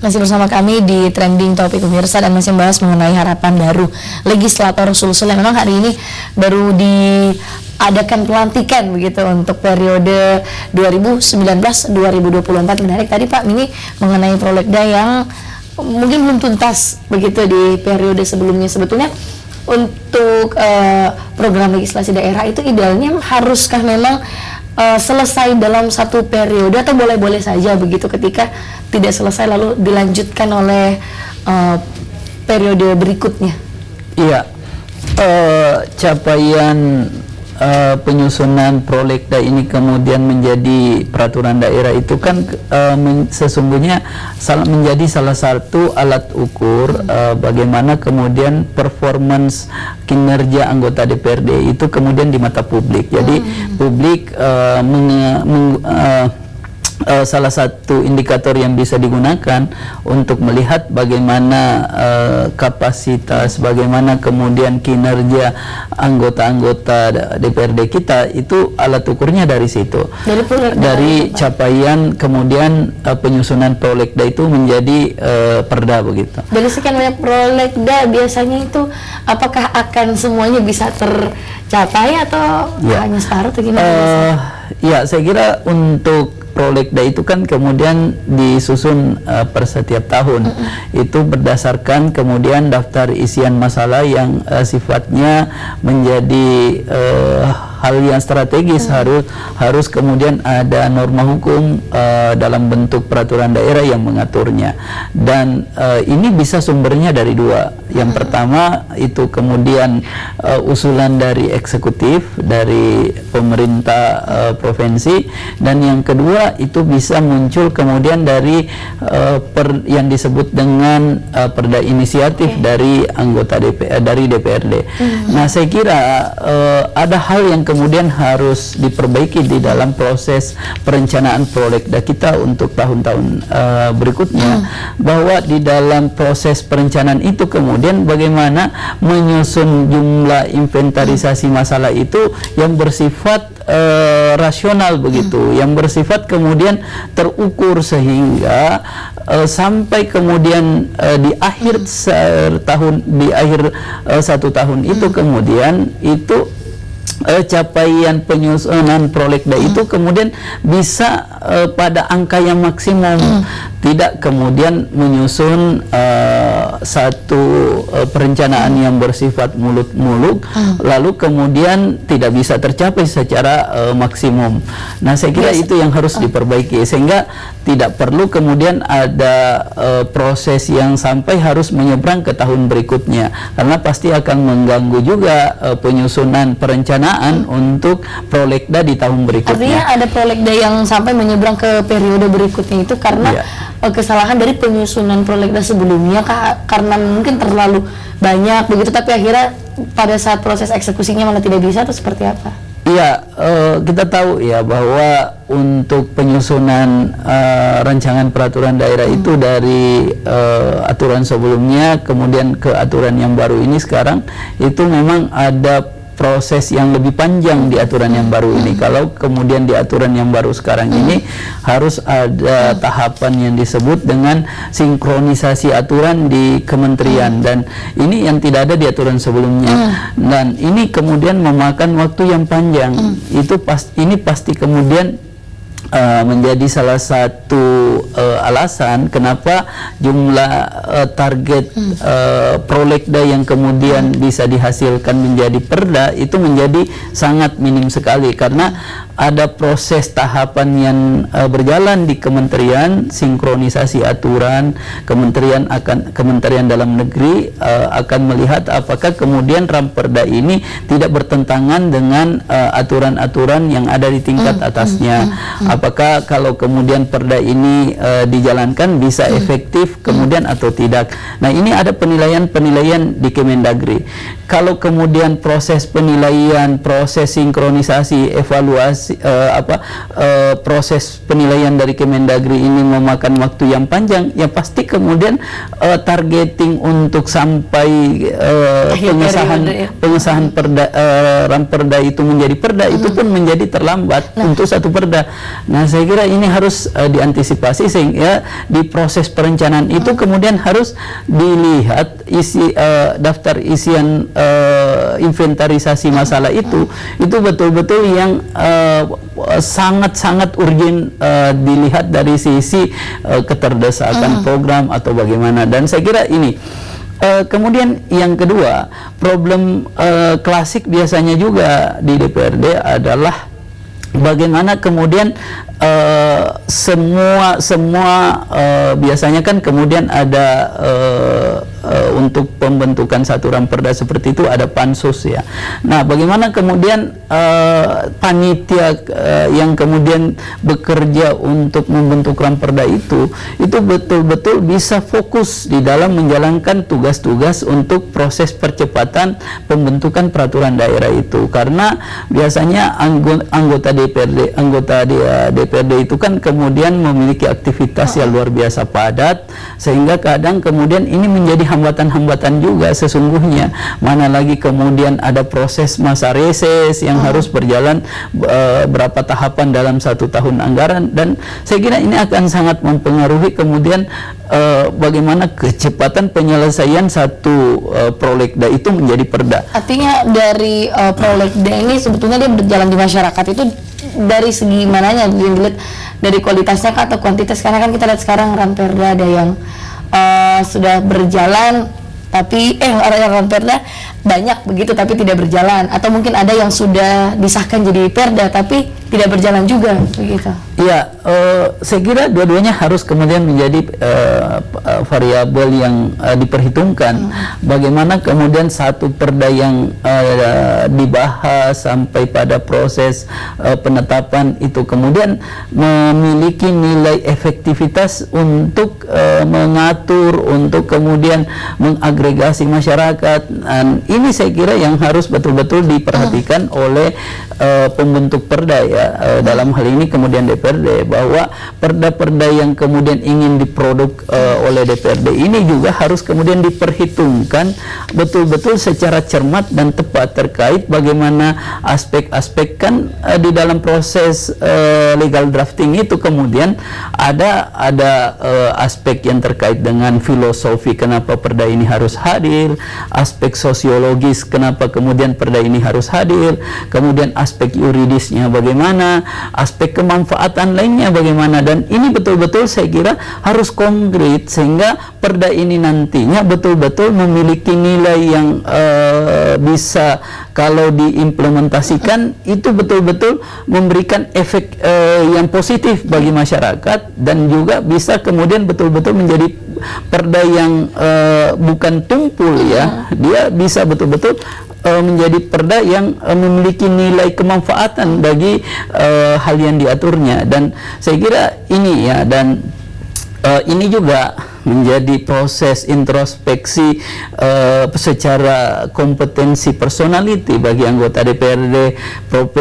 Masih bersama kami di Trending Topik pemirsa dan masih membahas mengenai harapan baru legislator Sulsel yang memang hari ini baru diadakan pelantikan begitu untuk periode 2019-2024. Menarik tadi Pak Mini mengenai prolegda yang mungkin belum tuntas begitu di periode sebelumnya. Sebetulnya untuk program legislasi daerah itu idealnya haruskah memang selesai dalam satu periode atau boleh-boleh saja begitu ketika tidak selesai lalu dilanjutkan oleh periode berikutnya? Iya, capaian penyusunan prolegda ini kemudian menjadi peraturan daerah itu kan sesungguhnya menjadi salah satu alat ukur bagaimana kemudian performance kinerja anggota DPRD itu kemudian di mata publik. Jadi publik salah satu indikator yang bisa digunakan untuk melihat bagaimana kapasitas, bagaimana kemudian kinerja anggota-anggota DPRD kita, itu alat ukurnya dari situ. Dari capaian kemudian penyusunan prolegda itu menjadi perda begitu. Dari sekian banyak prolegda biasanya itu apakah akan semuanya bisa tercapai atau hanya separuh atau gimana? Ya, saya kira untuk prolegda itu kan kemudian disusun per setiap tahun. Itu berdasarkan kemudian daftar isian masalah yang sifatnya menjadi hal yang strategis. Harus kemudian ada norma hukum dalam bentuk peraturan daerah yang mengaturnya, dan ini bisa sumbernya dari dua. Yang pertama itu kemudian usulan dari eksekutif, dari pemerintah provinsi, dan yang kedua itu bisa muncul kemudian dari yang disebut dengan perda inisiatif dari anggota dari DPRD. Nah, saya kira ada hal yang kemudian harus diperbaiki di dalam proses perencanaan prolegda kita untuk tahun-tahun berikutnya, bahwa di dalam proses perencanaan itu kemudian bagaimana menyusun jumlah inventarisasi masalah itu yang bersifat rasional begitu, yang bersifat kemudian terukur sehingga sampai kemudian di akhir satu tahun itu kemudian itu capaian penyusunan prolegda itu kemudian bisa pada angka yang maksimum, tidak kemudian menyusun satu perencanaan yang bersifat muluk-muluk lalu kemudian tidak bisa tercapai secara maksimum. Nah, saya kira itu yang harus diperbaiki sehingga tidak perlu kemudian ada proses yang sampai harus menyeberang ke tahun berikutnya, karena pasti akan mengganggu juga penyusunan perencanaan untuk prolegda di tahun berikutnya. Artinya ada prolegda yang sampai menyeberang ke periode berikutnya itu karena kesalahan dari penyusunan prolegda sebelumnya, karena mungkin terlalu banyak begitu, tapi akhirnya pada saat proses eksekusinya malah tidak bisa, atau seperti apa? Iya, kita tahu ya bahwa untuk penyusunan rancangan peraturan daerah itu dari aturan sebelumnya kemudian ke aturan yang baru ini sekarang itu memang ada proses yang lebih panjang di aturan yang baru ini. Kalau kemudian di aturan yang baru sekarang ini harus ada tahapan yang disebut dengan sinkronisasi aturan di kementerian, dan ini yang tidak ada di aturan sebelumnya. Dan ini kemudian memakan waktu yang panjang. Ini pasti kemudian menjadi salah satu alasan kenapa jumlah target prolegda yang kemudian bisa dihasilkan menjadi perda itu menjadi sangat minim sekali, karena ada proses tahapan yang berjalan di kementerian, sinkronisasi aturan. Kementerian Dalam Negeri akan melihat apakah kemudian ramperda ini tidak bertentangan dengan aturan-aturan yang ada di tingkat atasnya. Apakah kalau kemudian perda ini dijalankan bisa efektif kemudian atau tidak. Nah, ini ada penilaian-penilaian di Kemendagri. Kalau kemudian proses penilaian, proses sinkronisasi, evaluasi, proses penilaian dari Kemendagri ini memakan waktu yang panjang, ya pasti kemudian targeting untuk sampai pengesahan perda, ramperda itu menjadi perda itu pun menjadi terlambat untuk satu perda. Nah, saya kira ini harus diantisipasi. legislasi, sehingga di proses perencanaan itu kemudian harus dilihat isi daftar isian inventarisasi masalah itu betul-betul yang sangat-sangat urgent dilihat dari sisi keterdesakan program atau bagaimana. Dan saya kira ini kemudian yang kedua, problem klasik biasanya juga di DPRD adalah bagaimana kemudian semua biasanya kan kemudian ada untuk pembentukan satu ramperda seperti itu ada pansus ya. Nah, bagaimana kemudian panitia yang kemudian bekerja untuk membentuk ramperda itu betul-betul bisa fokus di dalam menjalankan tugas-tugas untuk proses percepatan pembentukan peraturan daerah itu, karena biasanya anggota DPRD itu kan kemudian memiliki aktivitas yang luar biasa padat, sehingga kadang kemudian ini menjadi hambatan-hambatan juga sesungguhnya, mana lagi kemudian ada proses masa reses yang harus berjalan berapa tahapan dalam 1 tahun anggaran, dan saya kira ini akan sangat mempengaruhi kemudian bagaimana kecepatan penyelesaian satu prolegda itu menjadi perda. Artinya dari prolegda ini sebetulnya dia berjalan di masyarakat itu dari segi mananya yang dilihat, dari kualitasnya kah atau kuantitas? Karena kan kita lihat sekarang ramperda ada yang sudah berjalan tapi yang ramperda banyak begitu tapi tidak berjalan, atau mungkin ada yang sudah disahkan jadi perda tapi tidak berjalan juga begitu. Ya, saya kira dua-duanya harus kemudian menjadi variabel yang diperhitungkan. Bagaimana kemudian satu perda yang dibahas sampai pada proses penetapan itu kemudian memiliki nilai efektivitas untuk mengatur, untuk kemudian mengagregasi masyarakat. Dan ini saya kira yang harus betul-betul diperhatikan oleh pembentuk perda ya, dalam hal ini kemudian DPRD, bahwa perda-perda yang kemudian ingin diproduk oleh DPRD ini juga harus kemudian diperhitungkan betul-betul secara cermat dan tepat terkait bagaimana aspek-aspek kan di dalam proses legal drafting itu kemudian ada aspek yang terkait dengan filosofi kenapa perda ini harus hadir, aspek sosiologis kenapa kemudian perda ini harus hadir, kemudian aspek yuridisnya bagaimana, aspek kemanfaatan lainnya bagaimana, dan ini betul-betul saya kira harus konkret sehingga perda ini nantinya betul-betul memiliki nilai yang bisa kalau diimplementasikan itu betul-betul memberikan efek yang positif bagi masyarakat, dan juga bisa kemudian betul-betul menjadi perda yang bukan tumpul ya, dia bisa betul-betul menjadi perda yang memiliki nilai kemanfaatan bagi hal yang diaturnya. Dan saya kira ini ya, dan ini juga menjadi proses introspeksi secara kompetensi personality bagi anggota DPRD,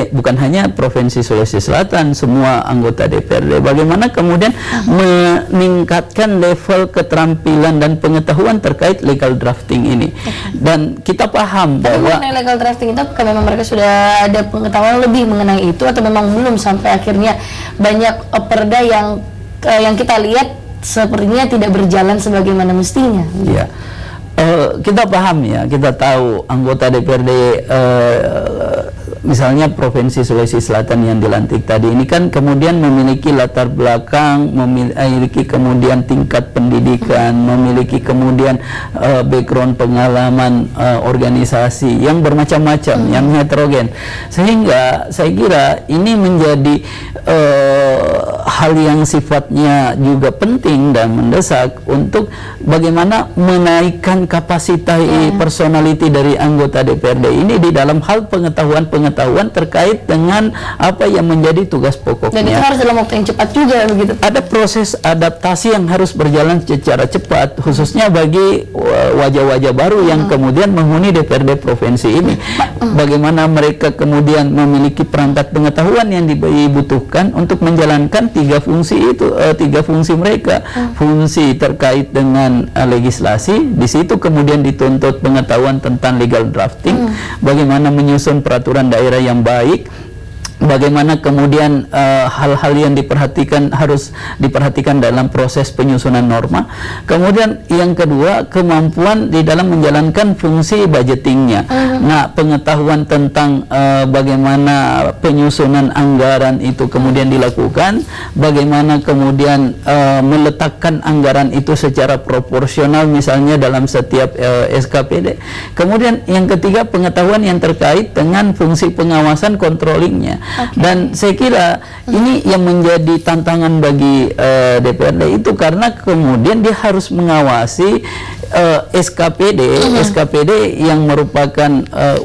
bukan hanya Provinsi Sulawesi Selatan, semua anggota DPRD. Bagaimana kemudian meningkatkan level keterampilan dan pengetahuan terkait legal drafting ini. Dan kita paham bahwa legal drafting itu apakah memang mereka sudah ada pengetahuan lebih mengenai itu, atau memang belum sampai akhirnya banyak perda yang kita lihat sepertinya tidak berjalan sebagaimana mestinya. Ya, kita paham ya, kita tahu anggota DPRD misalnya Provinsi Sulawesi Selatan yang dilantik tadi ini kan kemudian memiliki latar belakang, memiliki kemudian tingkat pendidikan, memiliki kemudian background pengalaman organisasi yang bermacam-macam, yang heterogen, sehingga saya kira ini menjadi hal yang sifatnya juga penting dan mendesak untuk bagaimana menaikkan kapasitas personality dari anggota DPRD ini di dalam hal pengetahuan terkait dengan apa yang menjadi tugas pokoknya. Dan itu harus dalam waktu yang cepat juga begitu. Ada proses adaptasi yang harus berjalan secara cepat, khususnya bagi wajah-wajah baru yang kemudian menghuni DPRD provinsi ini. Bagaimana mereka kemudian memiliki perangkat pengetahuan yang dibutuhkan untuk menjalankan tiga fungsi mereka. Fungsi terkait dengan legislasi, di situ kemudian dituntut pengetahuan tentang legal drafting, bagaimana menyusun peraturan daerah yang baik, bagaimana kemudian hal-hal yang harus diperhatikan dalam proses penyusunan norma. Kemudian yang kedua, kemampuan di dalam menjalankan fungsi budgetingnya. Nah, pengetahuan tentang bagaimana penyusunan anggaran itu kemudian dilakukan, bagaimana kemudian meletakkan anggaran itu secara proporsional misalnya dalam setiap SKPD. Kemudian yang ketiga, pengetahuan yang terkait dengan fungsi pengawasan controllingnya. Dan saya kira ini yang menjadi tantangan bagi DPRD itu, karena kemudian dia harus mengawasi SKPD yang merupakan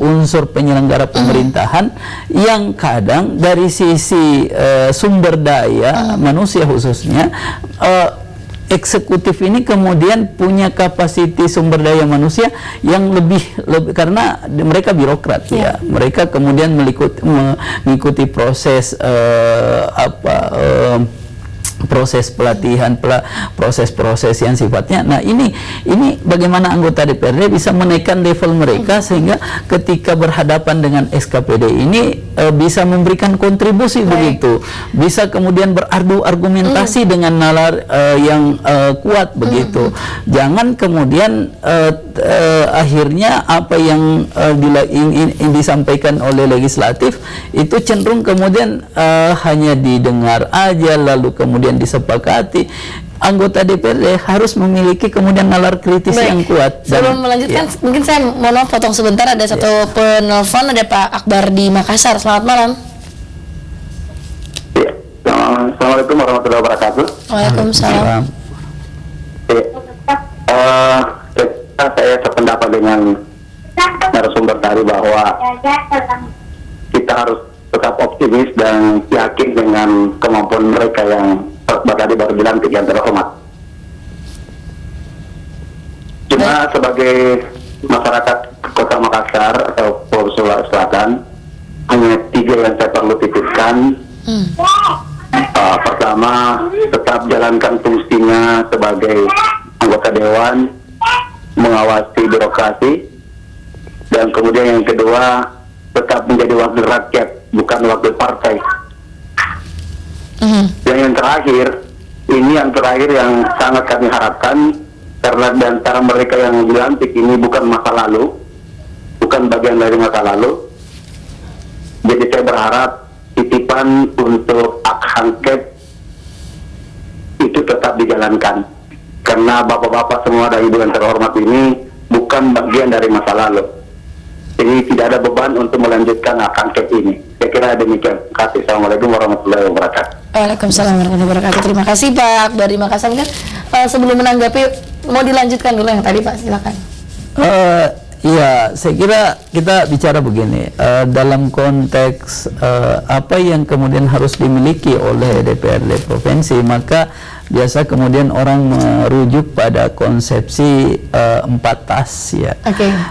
unsur penyelenggara pemerintahan yang kadang dari sisi sumber daya manusia khususnya, eksekutif ini kemudian punya kapasiti sumber daya manusia yang lebih karena mereka birokrat ya. Mereka kemudian mengikuti proses proses pelatihan, proses-proses yang sifatnya. Nah, ini bagaimana anggota DPRD bisa menaikkan level mereka sehingga ketika berhadapan dengan SKPD ini bisa memberikan kontribusi begitu, bisa kemudian beradu argumentasi dengan nalar yang kuat begitu. Jangan kemudian akhirnya apa yang disampaikan oleh legislatif itu cenderung kemudian hanya didengar aja lalu kemudian Baik. disepakati. Anggota DPRD harus memiliki kemudian nalar kritis yang kuat. Sebelum melanjutkan, mungkin saya mau potong sebentar, ada satu penelpon, ada Pak Akbar di Makassar. Selamat malam. Ya, Assalamualaikum warahmatullahi wabarakatuh. Waalaikumsalam. Saya sependapat dengan narasumber tadi bahwa kita harus tetap optimis dan yakin dengan kemampuan mereka yang tadi baru dilantik yang terhormat. Cuma sebagai masyarakat Kota Makassar atau Pulau Sulawesi Selatan, hanya 3 yang saya perlu titipkan. Pertama, tetap jalankan fungsinya sebagai anggota dewan, mengawasi birokrasi, dan kemudian yang kedua, tetap menjadi wakil rakyat, bukan wakil partai. Dan yang terakhir yang sangat kami harapkan, karena di antara mereka yang dilantik ini bukan masa lalu, bukan bagian dari masa lalu. Jadi saya berharap titipan untuk hak angket itu tetap dijalankan, karena bapak-bapak semua dan ibu yang terhormat ini bukan bagian dari masa lalu. Jadi tidak ada beban untuk melanjutkan hak angket ini. Saya kira demikian. Terima kasih. Assalamualaikum warahmatullahi wabarakatuh. Waalaikumsalam warahmatullahi wabarakatuh. Terima kasih Pak dari Makassar. Mungkin sebelum menanggapi, mau dilanjutkan dulu yang tadi Pak, silakan. Ya, saya kira kita bicara begini, dalam konteks apa yang kemudian harus dimiliki oleh DPRD provinsi, maka biasa kemudian orang merujuk pada konsepsi 4 tas ya.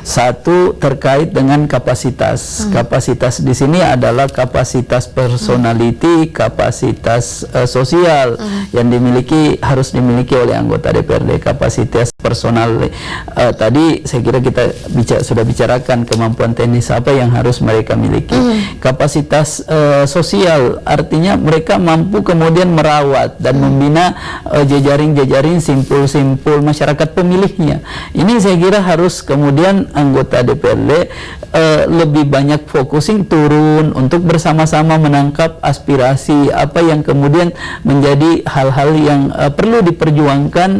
Satu, terkait dengan kapasitas. Kapasitas di sini adalah kapasitas personality, kapasitas sosial yang harus dimiliki oleh anggota DPRD. Kapasitas personal tadi saya kira kita sudah bicarakan kemampuan teknis apa yang harus mereka miliki. Kapasitas sosial artinya mereka mampu kemudian merawat dan membina jejaring-jejaring simpul-simpul masyarakat pemilihnya. Ini saya kira harus kemudian anggota DPRD lebih banyak focusing turun untuk bersama-sama menangkap aspirasi apa yang kemudian menjadi hal-hal yang perlu diperjuangkan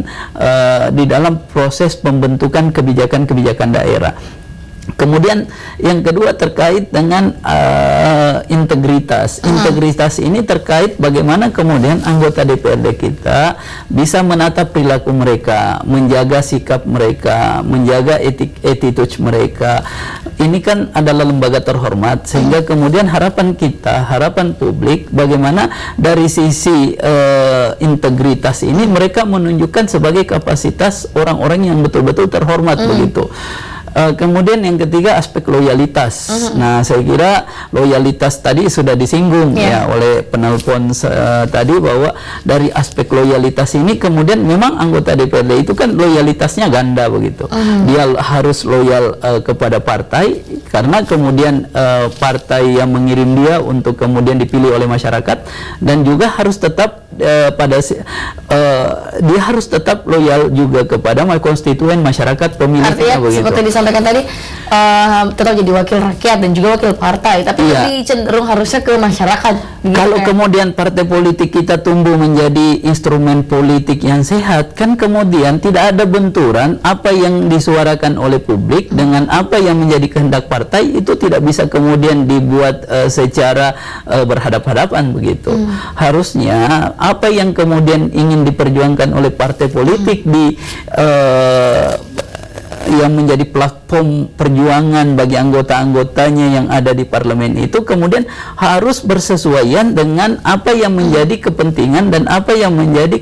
di dalam proses pembentukan kebijakan-kebijakan daerah. Kemudian yang kedua terkait dengan integritas. Integritas ini terkait bagaimana kemudian anggota DPRD kita bisa menata perilaku mereka, menjaga sikap mereka, menjaga attitude mereka. Ini kan adalah lembaga terhormat, sehingga kemudian harapan kita, harapan publik, bagaimana dari sisi integritas ini mereka menunjukkan sebagai kapasitas orang-orang yang betul-betul terhormat begitu. Kemudian yang ketiga aspek loyalitas. Nah, saya kira loyalitas tadi sudah disinggung ya oleh penelpon tadi, bahwa dari aspek loyalitas ini kemudian memang anggota DPRD itu kan loyalitasnya ganda begitu. Dia harus loyal kepada partai, karena kemudian partai yang mengirim dia untuk kemudian dipilih oleh masyarakat, dan juga harus tetap dia harus tetap loyal juga kepada konstituen masyarakat pemilihnya. Artinya begitu. seperti disampaikan tadi, tetap jadi wakil rakyat dan juga wakil partai, tapi lebih cenderung harusnya ke masyarakat. Kalau kemudian partai politik kita tumbuh menjadi instrumen politik yang sehat, kan kemudian tidak ada benturan apa yang disuarakan oleh publik dengan apa yang menjadi kehendak partai, itu tidak bisa kemudian dibuat secara berhadap-hadapan begitu. Harusnya apa yang kemudian ingin diperjuangkan oleh partai politik yang menjadi platform perjuangan bagi anggota-anggotanya yang ada di parlemen itu kemudian harus bersesuaian dengan apa yang menjadi kepentingan dan apa yang menjadi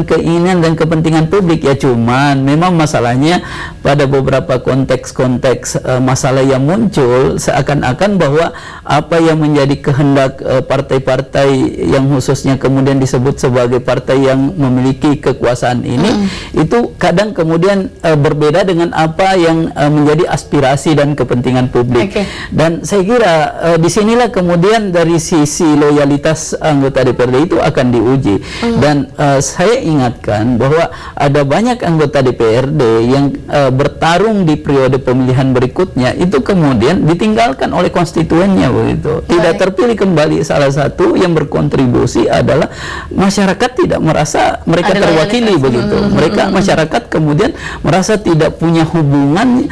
keinginan dan kepentingan publik. Ya, cuman memang masalahnya pada beberapa konteks-konteks masalah yang muncul seakan-akan bahwa apa yang menjadi kehendak partai-partai yang khususnya kemudian disebut sebagai partai yang memiliki kekuasaan ini itu kadang kemudian berbeda dengan apa yang menjadi aspirasi dan kepentingan publik. Dan saya kira disinilah kemudian dari sisi loyalitas anggota DPRD itu akan diuji. Dan saya ingatkan bahwa ada banyak anggota DPRD yang bertarung di periode pemilihan berikutnya itu kemudian ditinggalkan oleh konstituennya begitu. Tidak terpilih kembali. Salah satu yang berkontribusi adalah masyarakat tidak merasa mereka terwakili begitu. Mereka masyarakat kemudian merasa tidak punya hubungan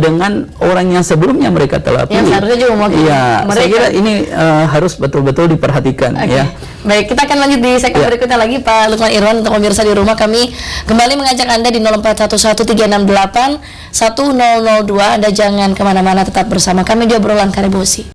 dengan orang yang sebelumnya mereka telah pilih. Seharusnya juga mewakili mereka. Saya kira ini harus betul-betul diperhatikan. Ya. Baik, kita akan lanjut di segmen berikutnya lagi, Pak Lukman Irwan. Untuk pemirsa di rumah, kami kembali mengajak Anda di 041136810002. Anda jangan kemana-mana, tetap bersama kami di obrolan Karebosi.